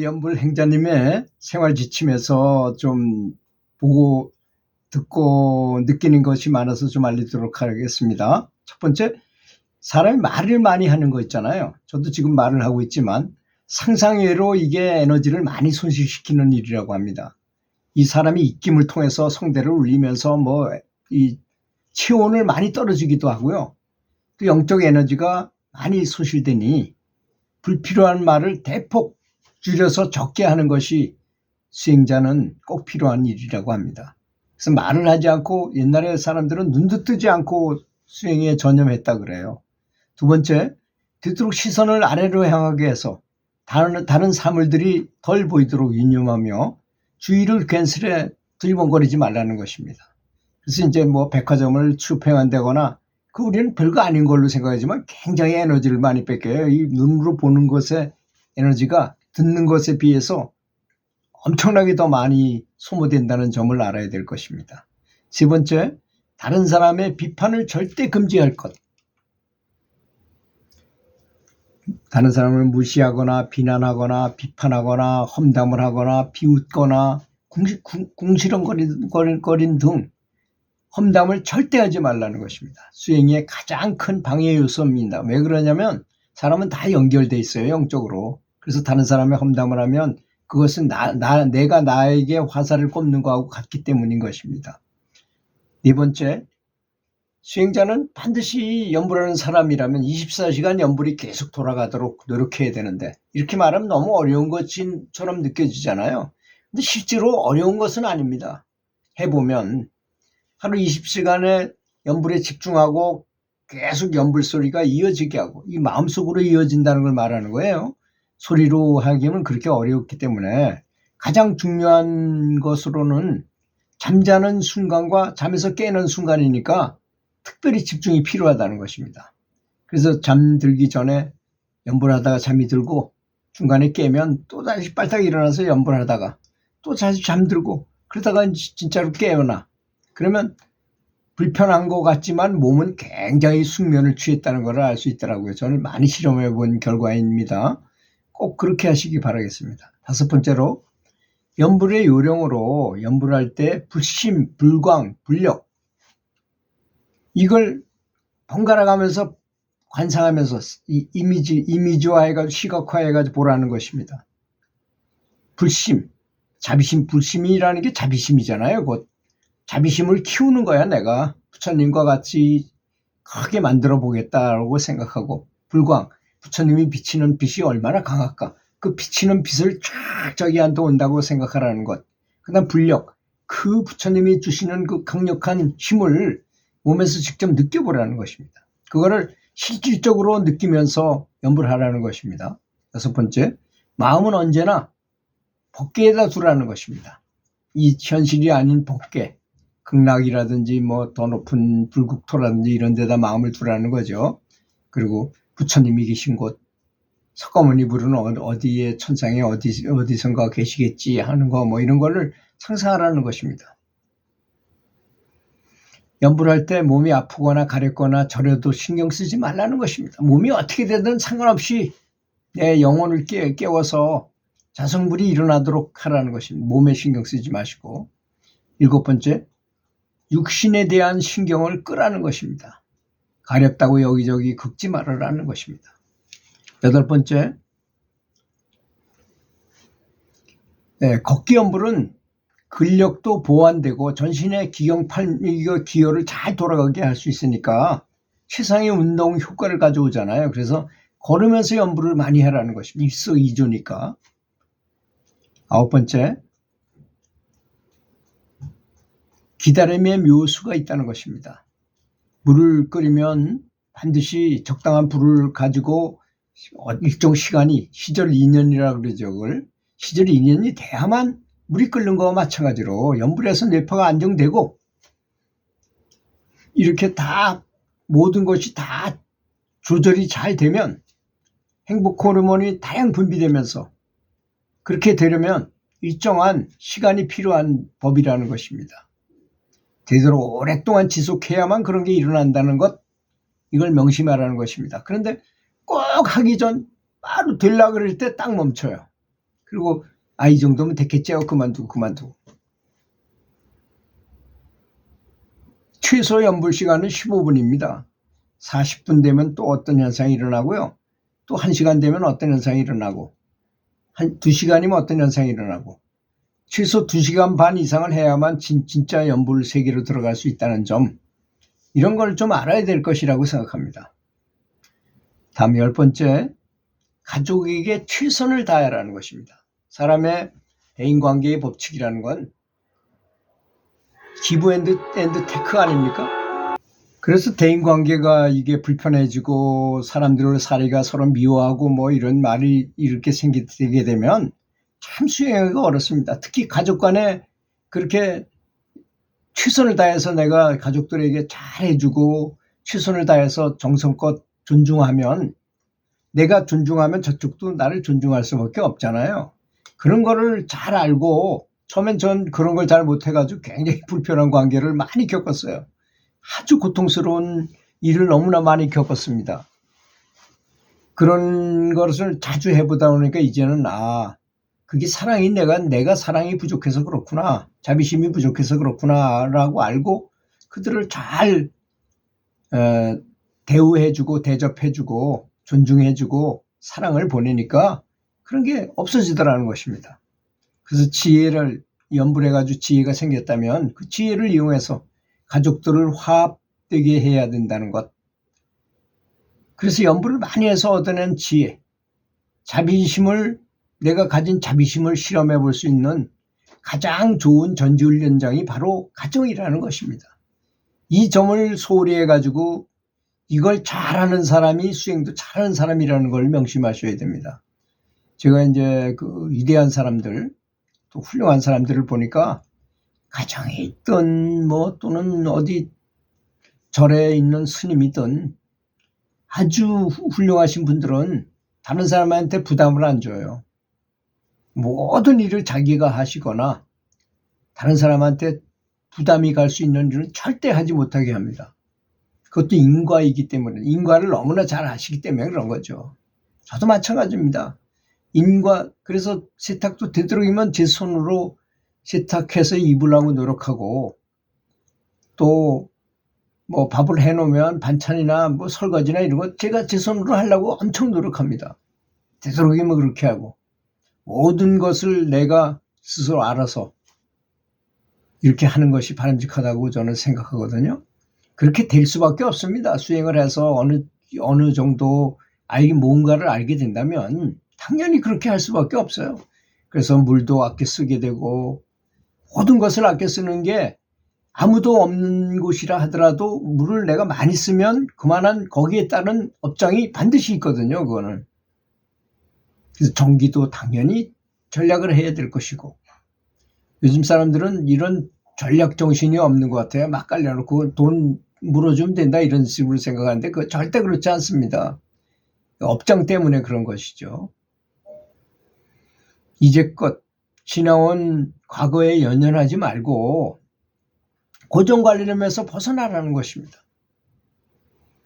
연불 행자님의 생활 지침에서 좀 보고 듣고 느끼는 것이 많아서 좀 알리도록 하겠습니다. 첫 번째, 사람이 말을 많이 하는 거 있잖아요. 저도 지금 말을 하고 있지만 상상외로 이게 에너지를 많이 손실시키는 일이라고 합니다. 이 사람이 입김을 통해서 성대를 울리면서 이 체온을 많이 떨어지기도 하고요. 또 영적 에너지가 많이 소실되니 불필요한 말을 대폭 줄여서 적게 하는 것이 수행자는 꼭 필요한 일이라고 합니다. 그래서 말을 하지 않고 옛날에 사람들은 눈도 뜨지 않고 수행에 전념했다 그래요. 두 번째, 되도록 시선을 아래로 향하게 해서 다른 사물들이 덜 보이도록 유념하며 주의를 괜스레 들번거리지 말라는 것입니다. 그래서 이제 백화점을 추평한다거나 우리는 별거 아닌 걸로 생각하지만 굉장히 에너지를 많이 뺏겨요. 이 눈으로 보는 것의 에너지가 듣는 것에 비해서 엄청나게 더 많이 소모된다는 점을 알아야 될 것입니다. 세 번째, 다른 사람의 비판을 절대 금지할 것. 다른 사람을 무시하거나 비난하거나 비판하거나 험담을 하거나 비웃거나 궁시렁거림 등 험담을 절대 하지 말라는 것입니다. 수행의 가장 큰 방해 요소입니다. 왜 그러냐면 사람은 다 연결돼 있어요, 영적으로. 그래서 다른 사람의 험담을 하면 그것은 내가 나에게 화살을 꼽는 거하고 같기 때문인 것입니다. 네 번째, 수행자는 반드시 연불하는 사람이라면 24시간 연불이 계속 돌아가도록 노력해야 되는데, 이렇게 말하면 너무 어려운 것처럼 느껴지잖아요. 근데 실제로 어려운 것은 아닙니다. 해보면 하루 20시간의 연불에 집중하고 계속 연불 소리가 이어지게 하고 이 마음속으로 이어진다는 걸 말하는 거예요. 소리로 하기에는 그렇게 어렵기 때문에 가장 중요한 것으로는 잠자는 순간과 잠에서 깨는 순간이니까 특별히 집중이 필요하다는 것입니다. 그래서 잠들기 전에 연불하다가 잠이 들고 중간에 깨면 또다시 빨딱 일어나서 연불하다가 또 다시 잠들고 그러다가 진짜로 깨어나. 그러면 불편한 것 같지만 몸은 굉장히 숙면을 취했다는 걸 알 수 있더라고요. 저는 많이 실험해 본 결과입니다. 꼭 그렇게 하시기 바라겠습니다. 다섯 번째로, 연불의 요령으로 연불할 때 불심, 불광, 불력, 이걸 번갈아 가면서 관상하면서 이미지화해가지고 시각화해가지고 보라는 것입니다. 불심, 자비심, 불심이라는 게 자비심이잖아요. 곧 자비심을 키우는 거야. 내가 부처님과 같이 크게 만들어 보겠다라고 생각하고, 불광, 부처님이 비치는 빛이 얼마나 강할까, 그 비치는 빛을 쫙 저기한테 온다고 생각하라는 것. 그 다음 불력, 그 부처님이 주시는 그 강력한 힘을 몸에서 직접 느껴보라는 것입니다. 그거를 실질적으로 느끼면서 연불하라는 것입니다. 여섯 번째, 마음은 언제나 법계에다 두라는 것입니다. 이 현실이 아닌 법계, 극락이라든지 더 높은 불국토라든지 이런 데다 마음을 두라는 거죠. 그리고 부처님이 계신 곳, 석가모니 부르는 어디에 천상에 어디선가 계시겠지 하는 거 이런 거를 상상하라는 것입니다. 연불할 때 몸이 아프거나 가렵거나 저려도 신경 쓰지 말라는 것입니다. 몸이 어떻게 되든 상관없이 내 영혼을 깨워서 자성불이 일어나도록 하라는 것입니다. 몸에 신경 쓰지 마시고. 일곱 번째, 육신에 대한 신경을 끄라는 것입니다. 가렵다고 여기저기 긁지 말으라는 것입니다. 여덟 번째, 걷기 연불은 근력도 보완되고 전신의 기혈을 잘 돌아가게 할 수 있으니까 최상의 운동 효과를 가져오잖아요. 그래서 걸으면서 연불을 많이 하라는 것입니다. 일석이조니까. 아홉 번째, 기다림의 묘수가 있다는 것입니다. 물을 끓이면 반드시 적당한 불을 가지고 일정 시간이, 시절 2년이라고 그러죠. 그걸 시절 2년이 돼야만 물이 끓는 거와 마찬가지로 연불에서 뇌파가 안정되고 이렇게 다 모든 것이 다 조절이 잘 되면 행복 호르몬이 다량 분비되면서, 그렇게 되려면 일정한 시간이 필요한 법이라는 것입니다. 되도록 오랫동안 지속해야만 그런 게 일어난다는 것, 이걸 명심하라는 것입니다. 그런데 꼭 하기 전 바로 되려고 그럴 때 딱 멈춰요. 그리고 이 정도면 됐겠지 하고 그만두고. 최소 연불 시간은 15분입니다. 40분 되면 또 어떤 현상이 일어나고요. 또 1시간 되면 어떤 현상이 일어나고, 한 2시간이면 어떤 현상이 일어나고, 최소 2시간 반 이상을 해야만 진짜 연불 세계로 들어갈 수 있다는 점, 이런 걸 좀 알아야 될 것이라고 생각합니다. 다음 10번째, 가족에게 최선을 다하라는 것입니다. 사람의 대인관계의 법칙이라는 건 기브 앤드 테크 아닙니까? 그래서 대인관계가 이게 불편해지고 사람들 사이가 서로 미워하고 뭐 이런 말이 이렇게 생기게 되면 참 수행하기가 어렵습니다. 특히 가족 간에 그렇게 최선을 다해서 내가 가족들에게 잘해주고 최선을 다해서 정성껏 존중하면, 내가 존중하면 저쪽도 나를 존중할 수밖에 없잖아요. 그런 거를 잘 알고 처음엔 전 그런 걸 잘 못해가지고 굉장히 불편한 관계를 많이 겪었어요. 아주 고통스러운 일을 너무나 많이 겪었습니다. 그런 것을 자주 해보다 보니까 이제는 그게 사랑이 내가 사랑이 부족해서 그렇구나, 자비심이 부족해서 그렇구나 라고 알고 그들을 잘 대우해주고 대접해주고 존중해주고 사랑을 보내니까 그런 게 없어지더라는 것입니다. 그래서 지혜를 연불해가지고 지혜가 생겼다면 그 지혜를 이용해서 가족들을 화합되게 해야 된다는 것. 그래서 연불을 많이 해서 얻어낸 지혜, 내가 가진 자비심을 실험해 볼 수 있는 가장 좋은 전지훈련장이 바로 가정이라는 것입니다. 이 점을 소홀히 해가지고 이걸 잘하는 사람이 수행도 잘하는 사람이라는 걸 명심하셔야 됩니다. 제가 이제 그 위대한 사람들, 또 훌륭한 사람들을 보니까 가정에 있든 뭐 또는 어디 절에 있는 스님이든 아주 훌륭하신 분들은 다른 사람한테 부담을 안 줘요. 모든 일을 자기가 하시거나 다른 사람한테 부담이 갈 수 있는 일은 절대 하지 못하게 합니다. 그것도 인과이기 때문에, 인과를 너무나 잘 아시기 때문에 그런 거죠. 저도 마찬가지입니다. 그래서 세탁도 되도록이면 제 손으로 세탁해서 입으려고 노력하고, 또 뭐 밥을 해놓으면 반찬이나 뭐 설거지나 이런 거 제가 제 손으로 하려고 엄청 노력합니다. 되도록이면 그렇게 하고, 모든 것을 내가 스스로 알아서 이렇게 하는 것이 바람직하다고 저는 생각하거든요. 그렇게 될 수밖에 없습니다. 수행을 해서 어느 정도 뭔가를 알게 된다면 당연히 그렇게 할 수밖에 없어요. 그래서 물도 아껴 쓰게 되고, 모든 것을 아껴 쓰는 게, 아무도 없는 곳이라 하더라도 물을 내가 많이 쓰면 그만한 거기에 따른 업장이 반드시 있거든요. 그거는. 그래서 전기도 당연히 전략을 해야 될 것이고, 요즘 사람들은 이런 전략 정신이 없는 것 같아요. 막 깔려놓고 돈 물어주면 된다 이런 식으로 생각하는데 그거 절대 그렇지 않습니다. 업장 때문에 그런 것이죠. 이제껏 지나온 과거에 연연하지 말고 고정관념에서 벗어나라는 것입니다.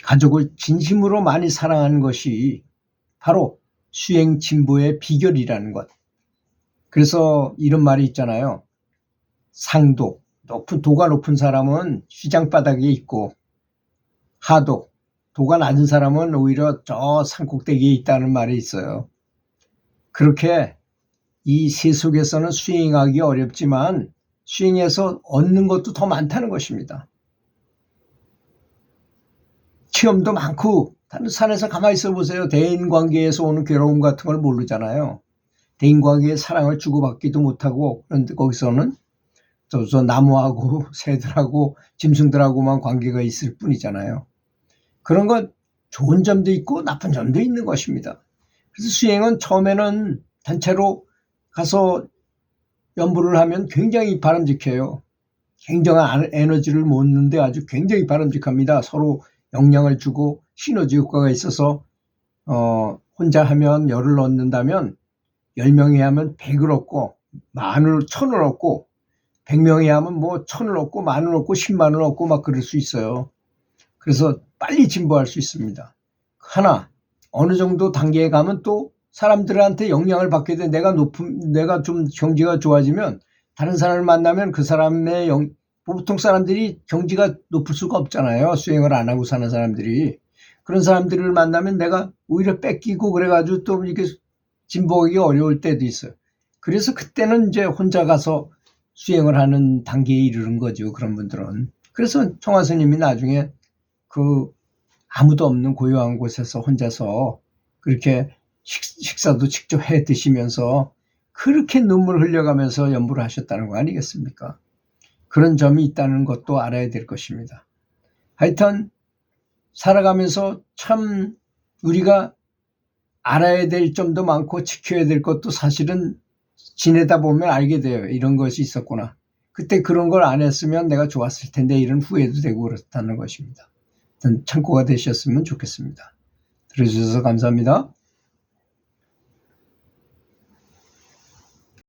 가족을 진심으로 많이 사랑하는 것이 바로 수행 진보의 비결이라는 것. 그래서 이런 말이 있잖아요. 도가 높은 사람은 시장 바닥에 있고, 도가 낮은 사람은 오히려 저 산꼭대기에 있다는 말이 있어요. 그렇게 이 세속에서는 수행하기 어렵지만 수행해서 얻는 것도 더 많다는 것입니다. 체험도 많고, 산에서 가만히 있어 보세요. 대인관계에서 오는 괴로움 같은 걸 모르잖아요. 대인관계에 사랑을 주고받기도 못하고, 그런데 거기서는 저 나무하고 새들하고 짐승들하고만 관계가 있을 뿐이잖아요. 그런 건 좋은 점도 있고 나쁜 점도 있는 것입니다. 그래서 수행은 처음에는 단체로 가서 연불을 하면 굉장히 바람직해요. 굉장한 에너지를 모으는데 아주 굉장히 바람직합니다. 서로 영향을 주고 시너지 효과가 있어서 혼자 하면 열을 얻는다면 10명이 하면 100을 얻고 10,000을 얻고 100명이 하면 뭐 1,000을 얻고 10,000을 얻고 100,000을 얻고 막 그럴 수 있어요. 그래서 빨리 진보할 수 있습니다. 어느 정도 단계에 가면 또 사람들한테 영향을 받게 돼. 내가 좀 경지가 좋아지면 다른 사람을 만나면 그 사람의 보통 사람들이 경지가 높을 수가 없잖아요. 수행을 안 하고 사는 사람들이. 그런 사람들을 만나면 내가 오히려 뺏기고 그래가지고 또 이렇게 진보하기 어려울 때도 있어요. 그래서 그때는 이제 혼자 가서 수행을 하는 단계에 이르는 거죠. 그런 분들은. 그래서 청화 스님이 나중에 그 아무도 없는 고요한 곳에서 혼자서 그렇게 식사도 직접 해 드시면서 그렇게 눈물 흘려가면서 연부를 하셨다는 거 아니겠습니까? 그런 점이 있다는 것도 알아야 될 것입니다. 하여튼 살아가면서 참 우리가 알아야 될 점도 많고 지켜야 될 것도 사실은 지내다 보면 알게 돼요. 이런 것이 있었구나. 그때 그런 걸 안 했으면 내가 좋았을 텐데 이런 후회도 되고 그렇다는 것입니다. 참고가 되셨으면 좋겠습니다. 들어주셔서 감사합니다.